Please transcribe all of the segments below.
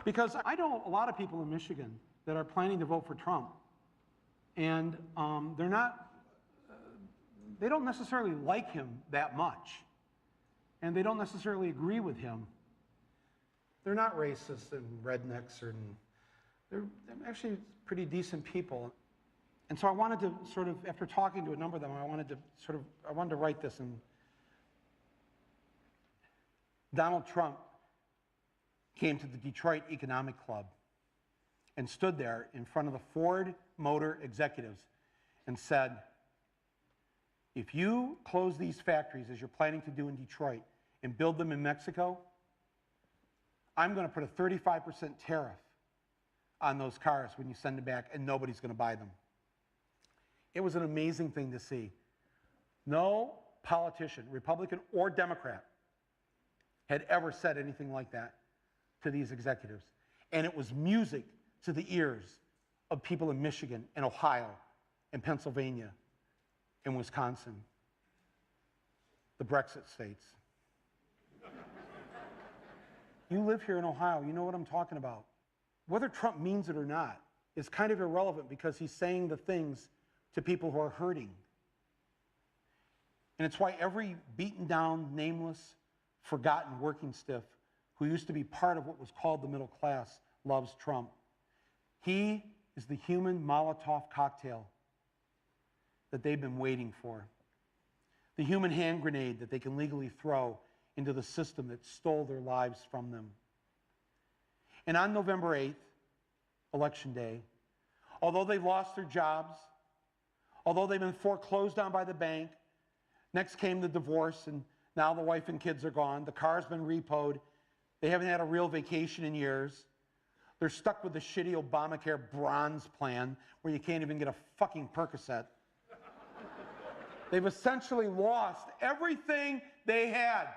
Because I know a lot of people in Michigan that are planning to vote for Trump, and they don't necessarily like him that much, and they don't necessarily agree with him. They're not racist and rednecks, they're actually pretty decent people. And so I wanted to sort of, after talking to a number of them, I wanted to write this. And Donald Trump came to the Detroit Economic Club and stood there in front of the Ford Motor executives and said, if you close these factories as you're planning to do in Detroit and build them in Mexico, I'm going to put a 35% tariff on those cars when you send them back, and nobody's going to buy them. It was an amazing thing to see. No politician, Republican or Democrat, had ever said anything like that to these executives. And it was music to the ears of people in Michigan and Ohio and Pennsylvania and Wisconsin, the Brexit states. You live here in Ohio, you know what I'm talking about. Whether Trump means it or not is kind of irrelevant, because he's saying the things to people who are hurting. And it's why every beaten down, nameless, forgotten working stiff who used to be part of what was called the middle class loves Trump. He is the human Molotov cocktail that they've been waiting for. The human hand grenade that they can legally throw into the system that stole their lives from them. And on November 8th, Election Day, although they've lost their jobs, although they've been foreclosed on by the bank, next came the divorce, and now the wife and kids are gone, the car's been repoed, they haven't had a real vacation in years, they're stuck with the shitty Obamacare bronze plan where you can't even get a fucking Percocet. They've essentially lost everything they had,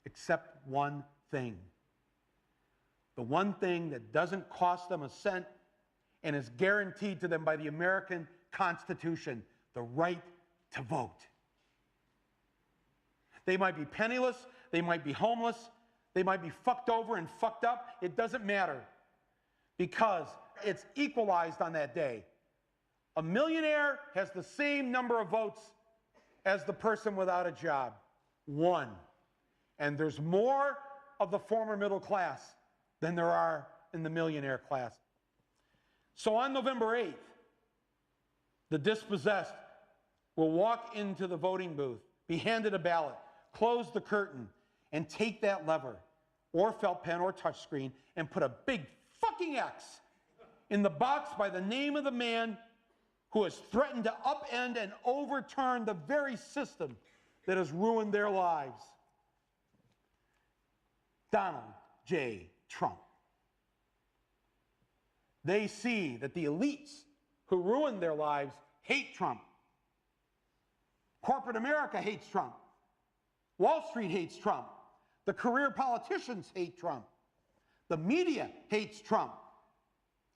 except one thing. The one thing that doesn't cost them a cent and is guaranteed to them by the American Constitution: the right to vote. They might be penniless, they might be homeless, they might be fucked over and fucked up. It doesn't matter, because it's equalized on that day. A millionaire has the same number of votes as the person without a job. One. And there's more of the former middle class than there are in the millionaire class. So on November 8th, the dispossessed will walk into the voting booth, be handed a ballot, close the curtain, and take that lever, or felt pen or touchscreen, and put a big fucking X in the box by the name of the man who has threatened to upend and overturn the very system that has ruined their lives. Donald J. Trump. They see that the elites who ruined their lives hate Trump. Corporate America hates Trump. Wall Street hates Trump. The career politicians hate Trump. The media hates Trump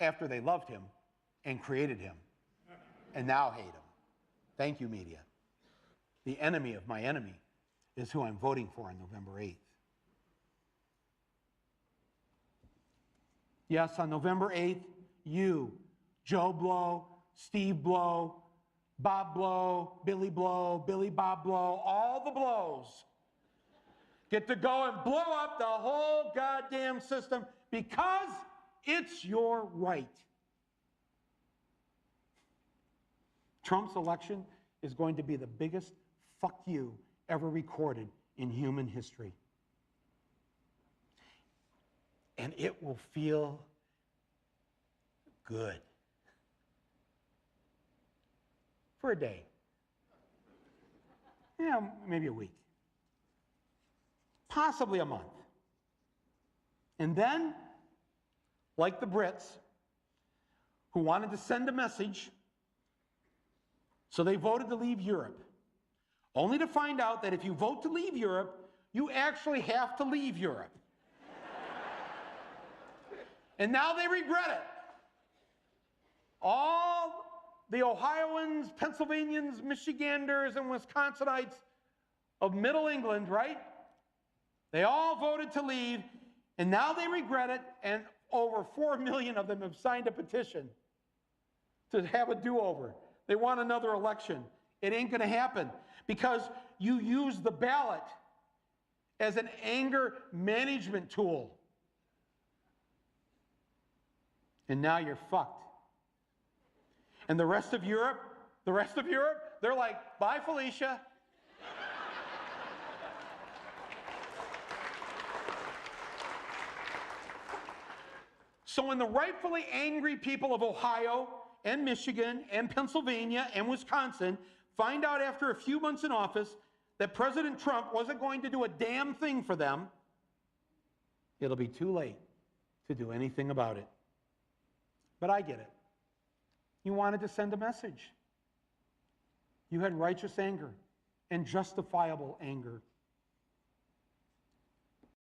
after they loved him and created him, and now hate him. Thank you, media. The enemy of my enemy is who I'm voting for on November 8th. Yes, on November 8th, you, Joe Blow, Steve Blow, Bob Blow, Billy Bob Blow, all the blows, get to go and blow up the whole goddamn system, because it's your right. Trump's election is going to be the biggest fuck you ever recorded in human history. And it will feel good. For a day. Yeah, maybe a week. Possibly a month. And then, like the Brits, who wanted to send a message, so they voted to leave Europe, only to find out that if you vote to leave Europe, you actually have to leave Europe. And now they regret it. All the Ohioans, Pennsylvanians, Michiganders, and Wisconsinites of Middle England, right? They all voted to leave, And now they regret it, and over 4 million of them have signed a petition to have a do-over. They want another election. It ain't going to happen because you use the ballot as an anger management tool. And now you're fucked. And the rest of Europe, they're like, bye, Felicia. So when the rightfully angry people of Ohio and Michigan and Pennsylvania and Wisconsin find out after a few months in office that President Trump wasn't going to do a damn thing for them, it'll be too late to do anything about it. But I get it. You wanted to send a message. You had righteous anger and justifiable anger.